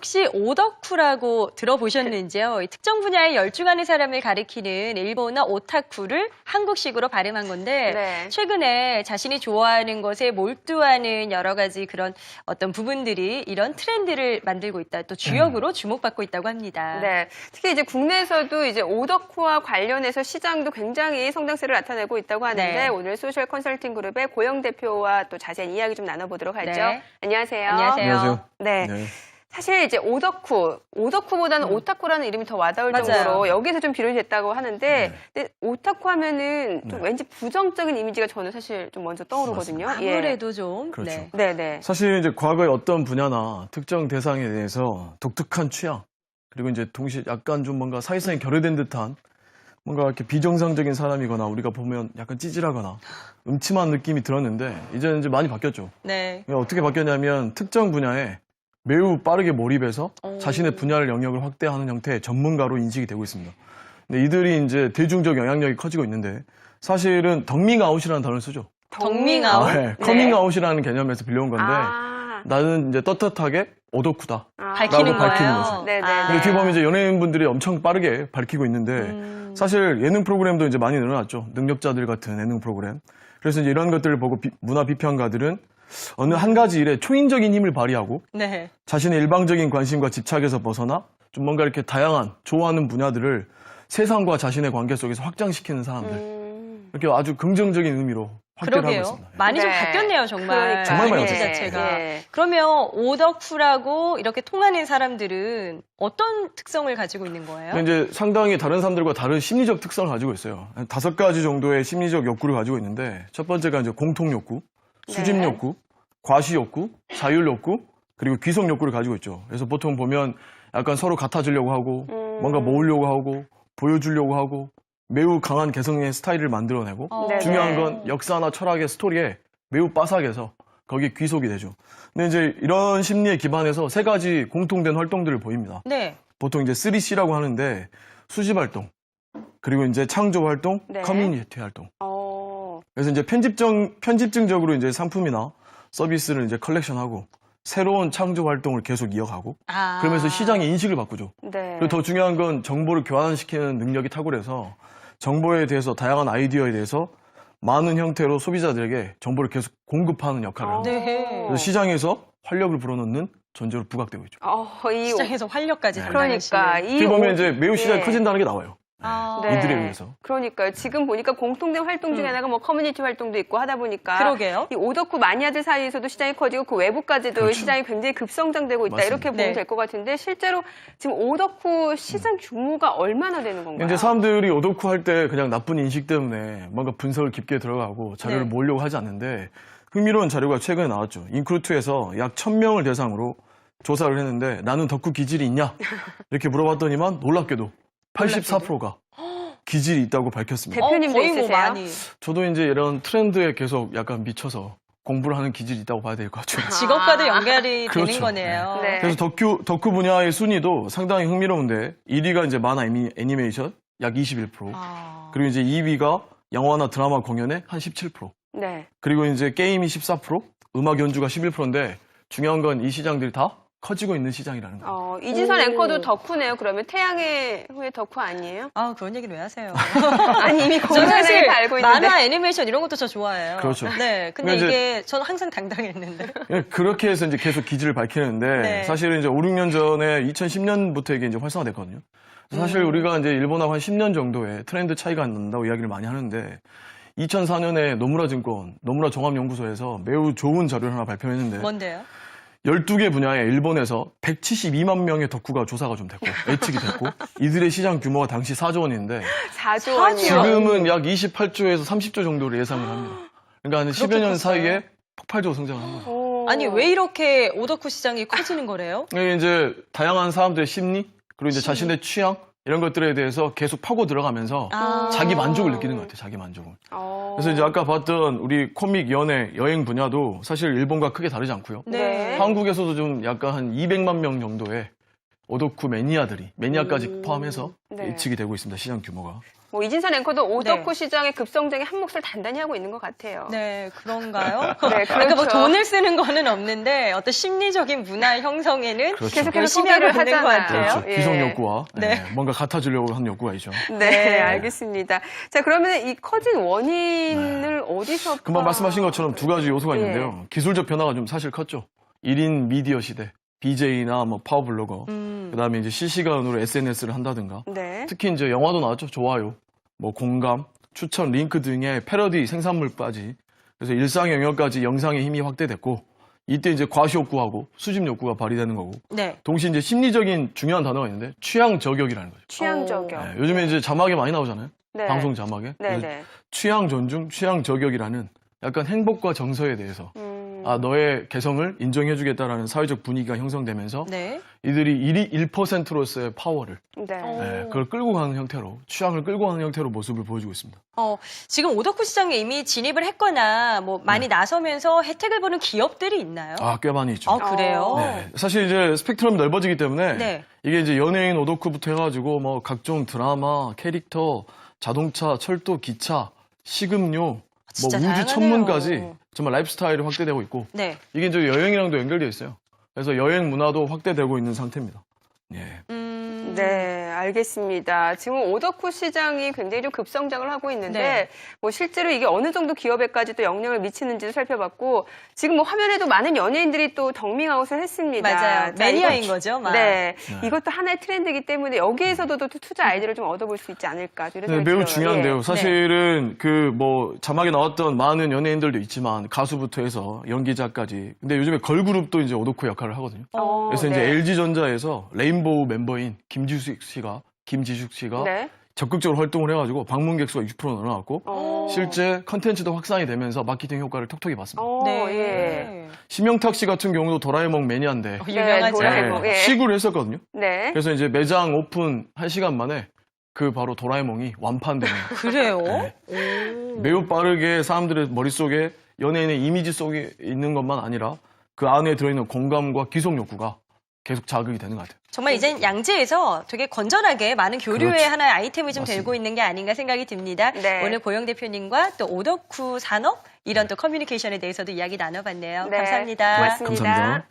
혹시 오덕후라고 들어보셨는지요? 이 특정 분야에 열중하는 사람을 가리키는 일본어 오타쿠를 한국식으로 발음한 건데 네. 최근에 자신이 좋아하는 것에 몰두하는 여러 가지 그런 어떤 부분들이 이런 트렌드를 만들고 있다. 또 주역으로 주목받고 있다고 합니다. 네. 특히 이제 국내에서도 이제 오덕후와 관련해서 시장도 굉장히 성장세를 나타내고 있다고 하는데 네. 오늘 소셜 컨설팅 그룹의 고영 대표와 또 자세한 이야기 좀 나눠보도록 하죠. 네. 안녕하세요. 안녕하세요. 안녕하세요. 네. 네. 사실 이제 오덕후보다는 오타쿠라는 이름이 더 와닿을 맞아요. 정도로 여기에서 좀 비롯이 됐다고 하는데 근데 오타쿠 하면은 좀 왠지 부정적인 이미지가 저는 사실 좀 먼저 떠오르거든요. 아무래도 좀. 그렇죠. 네. 네네. 사실 이제 과거의 어떤 분야나 특정 대상에 대해서 독특한 취향, 그리고 이제 동시에 약간 좀 뭔가 사회성이 결여된 듯한 뭔가 이렇게 비정상적인 사람이거나 우리가 보면 약간 찌질하거나 음침한 느낌이 들었는데 이제는 이제 많이 바뀌었죠. 네. 어떻게 바뀌었냐면 특정 분야에 매우 빠르게 몰입해서 오. 자신의 분야를 영역을 확대하는 형태의 전문가로 인식이 되고 있습니다. 근데 이들이 이제 대중적 영향력이 커지고 있는데 사실은 덕밍아웃이라는 단어를 쓰죠. 덕밍아웃. 네. 커밍아웃이라는 개념에서 빌려온 건데 아, 나는 이제 떳떳하게 오덕후다. 밝히는 라고 밝히는 거예요. 거죠. 네네. 근데 어떻게 보면 이제 연예인분들이 엄청 빠르게 밝히고 있는데 사실 예능 프로그램도 이제 많이 늘어났죠. 능력자들 같은 예능 프로그램. 그래서 이제 이런 것들을 보고 문화 비평가들은 어느 한 가지 일에 초인적인 힘을 발휘하고 네. 자신의 일방적인 관심과 집착에서 벗어나 좀 뭔가 이렇게 다양한 좋아하는 분야들을 세상과 자신의 관계 속에서 확장시키는 사람들. 이렇게 아주 긍정적인 의미로 확대를 하고 그러게요. 있습니다. 많이 좀 네. 바뀌었네요, 정말. 그러니까요. 정말 많이 이미지 바뀌었어요. 자체가. 예. 그러면 오덕후라고 이렇게 통하는 사람들은 어떤 특성을 가지고 있는 거예요? 근데 이제 상당히 다른 사람들과 다른 심리적 특성을 가지고 있어요. 한 5가지 정도의 심리적 욕구를 가지고 있는데 첫 번째가 이제 공통 욕구, 수집 네. 욕구, 과시 욕구, 자율 욕구, 그리고 귀속 욕구를 가지고 있죠. 그래서 보통 보면 약간 서로 같아지려고 하고 뭔가 모으려고 하고 보여주려고 하고 매우 강한 개성의 스타일을 만들어내고 네네. 중요한 건 역사나 철학의 스토리에 매우 빠삭해서 거기에 귀속이 되죠. 근데 이제 이런 심리에 기반해서 3가지 공통된 활동들을 보입니다. 네. 보통 이제 3C라고 하는데 수집 활동, 그리고 이제 창조 활동, 네. 커뮤니티 활동. 어, 그래서 이제 편집증적으로 이제 상품이나 서비스를 이제 컬렉션하고 새로운 창조 활동을 계속 이어가고 아. 그러면서 시장의 인식을 바꾸죠. 네. 그리고 더 중요한 건 정보를 교환시키는 능력이 탁월해서 정보에 대해서 다양한 아이디어에 대해서 많은 형태로 소비자들에게 정보를 계속 공급하는 역할을 합니다. 네. 그래서 시장에서 활력을 불어넣는 존재로 부각되고 있죠. 이 시장에서 활력까지 그러니까 담당하시는. 이 어떻게 보면 이제 매우 시장이 예. 커진다는 게 나와요. 아. 네. 이들에 의해서. 그러니까요. 지금 보니까 공통된 활동 중에 하나가 뭐 커뮤니티 활동도 있고 하다 보니까 그러게요. 이 오덕후 마니아들 사이에서도 시장이 커지고 그 외부까지도 그렇죠. 시장이 굉장히 급성장되고 있다. 맞습니다. 이렇게 보면 네. 될 것 같은데 실제로 지금 오덕후 시장 규모가 얼마나 되는 건가요? 이제 사람들이 오덕후 할 때 그냥 나쁜 인식 때문에 뭔가 분석을 깊게 들어가고 자료를 네. 모으려고 하지 않는데 흥미로운 자료가 최근에 나왔죠. 인크루트에서 약 1000명을 대상으로 조사를 했는데 나는 덕후 기질이 있냐? 이렇게 물어봤더니만 놀랍게도 84%가 기질이 있다고 밝혔습니다. 대표님도 거의 뭐 있으세요? 많이. 저도 이제 이런 트렌드에 계속 약간 미쳐서 공부를 하는 기질이 있다고 봐야 될 것 같죠. 직업과도 연결이 되는 그렇죠. 거네요. 네. 그래서 덕후 분야의 순위도 상당히 흥미로운데 1위가 이제 만화 애니메이션 약 21%, 아. 그리고 이제 2위가 영화나 드라마 공연의 한 17%, 네. 그리고 이제 게임이 14%, 음악 연주가 11%인데 중요한 건 이 시장들이 다 커지고 있는 시장이라는 거예요. 이지선 오. 앵커도 덕후네요. 그러면 태양의 후예 덕후 아니에요? 아, 그런 얘기를 왜 하세요? 아니 이미 저는 공연하게 사실 다 알고 있는데. 만화 애니메이션 이런 것도 저 좋아해요. 그렇죠. 네. 근데 근데 이게 저는 항상 당당했는데. 예, 그렇게 해서 이제 계속 기질을 밝히는데 네. 사실은 이제 5, 6년 전에 2010년부터 이게 이제 활성화됐거든요. 사실 우리가 이제 일본하고 한 10년 정도의 트렌드 차이가 난다고 이야기를 많이 하는데 2004년에 노무라 증권, 노무라 종합연구소에서 매우 좋은 자료를 하나 발표했는데 뭔데요? 12개 분야에 일본에서 172만 명의 덕후가 조사가 좀 됐고 예측이 됐고 이들의 시장 규모가 당시 4조 원인데 4조 원이요. 지금은 약 28조에서 30조 정도를 예상을 합니다. 그러니까 한 10여 년 컸어요? 사이에 폭발적으로 성장을 한 거예요. 아니, 왜 이렇게 오덕후 시장이 커지는 거래요? 이게 이제 다양한 사람들의 심리, 그리고 이제 자신의 취향, 이런 것들에 대해서 계속 파고 들어가면서 아. 자기 만족을 느끼는 것 같아요, 자기 만족을. 그래서 이제 아까 봤던 우리 코믹, 연애, 여행 분야도 사실 일본과 크게 다르지 않고요. 네. 한국에서도 좀 약간 한 200만 명 정도의 오덕후 매니아까지 포함해서 네. 예측이 되고 있습니다. 시장 규모가. 뭐 이진선 앵커도 오덕후 네. 시장의 급성장에 한 몫을 단단히 하고 있는 것 같아요. 네, 그런가요? 네, 그러니까 뭐 그렇죠. 돈을 쓰는 거는 없는데 어떤 심리적인 문화 형성에는 그렇죠. 계속해서 열심히 하고 소비를 있는 것 하잖아요. 같아요. 그렇죠. 예. 기성 욕구와 네. 뭔가 갖아주려고 한 욕구가 있죠. 네, 네. 알겠습니다. 자, 그러면 이 커진 원인을 어디서 금방 말씀하신 것처럼 두 가지 요소가 예. 있는데요. 기술적 변화가 좀 사실 컸죠. 1인 미디어 시대, BJ나 뭐 파워블로거, 그다음에 이제 실시간으로 SNS를 한다든가, 네. 특히 이제 영화도 나왔죠. 좋아요, 뭐 공감, 추천, 링크 등의 패러디 생산물까지. 그래서 일상 영역까지 영상의 힘이 확대됐고, 이때 이제 과시 욕구하고 수집 욕구가 발휘되는 거고, 네. 동시에 이제 심리적인 중요한 단어가 있는데 취향 저격이라는 거죠. 취향 저격. 네, 요즘에 이제 자막에 많이 나오잖아요. 네. 방송 자막에. 네, 그래서 네. 취향 존중, 취향 저격이라는 약간 행복과 정서에 대해서 너의 개성을 인정해주겠다라는 사회적 분위기가 형성되면서 네. 이들이 1%로서의 파워를 네. 그걸 끌고 가는 형태로 취향을 끌고 가는 형태로 모습을 보여주고 있습니다. 지금 오덕후 시장에 이미 진입을 했거나 뭐 많이 나서면서 혜택을 보는 기업들이 있나요? 꽤 많이 있죠. 그래요? 네. 사실 이제 스펙트럼이 넓어지기 때문에 네. 이게 이제 연예인 오덕후부터 해가지고 뭐 각종 드라마, 캐릭터, 자동차, 철도, 기차, 식음료, 뭐 진짜 우주 다양하네요. 천문까지 정말 라이프스타일이 확대되고 있고 네. 이게 이제 여행이랑도 연결되어 있어요. 그래서 여행 문화도 확대되고 있는 상태입니다. 예. 네, 알겠습니다. 지금 오덕후 시장이 굉장히 좀 급성장을 하고 있는데, 네. 뭐 실제로 이게 어느 정도 기업에까지 또 영향을 미치는지도 살펴봤고, 지금 뭐 화면에도 많은 연예인들이 또 덕밍아웃을 했습니다. 맞아요. 자, 매니아인 이것- 거죠, 막. 네. 이것도 하나의 트렌드이기 때문에 여기에서도 또 투자 아이디어를 좀 얻어볼 수 있지 않을까. 이런 네, 생각이 매우 들어요. 중요한데요. 예. 사실은 그 뭐 자막에 나왔던 많은 연예인들도 있지만 가수부터 해서 연기자까지. 근데 요즘에 걸그룹도 이제 오덕후 역할을 하거든요. 그래서 이제 네. LG전자에서 레인보우 멤버인 김지숙 씨가 네. 적극적으로 활동을 해가지고 방문객 수가 60% 늘어났고 실제 컨텐츠도 확산이 되면서 마케팅 효과를 톡톡히 봤습니다. 네. 예. 심영탁 씨 같은 경우도 도라에몽 매니아인데 유명하죠. 도라에몽. 예. 시구를 했었거든요. 네. 그래서 이제 매장 오픈 1시간 만에 그 바로 도라에몽이 완판되는 그래요? 네. 오. 매우 빠르게 사람들의 머릿속에 연예인의 이미지 속에 있는 것만 아니라 그 안에 들어있는 공감과 기속 욕구가 계속 자극이 되는 것 같아요. 정말 이젠 양재에서 되게 건전하게 많은 교류의 그렇죠. 하나의 아이템이 좀 맞습니다. 되고 있는 게 아닌가 생각이 듭니다. 네. 오늘 고영 대표님과 또 오덕후 산업 이런 또 커뮤니케이션에 대해서도 이야기 나눠봤네요. 네. 감사합니다. 고맙습니다. 감사합니다.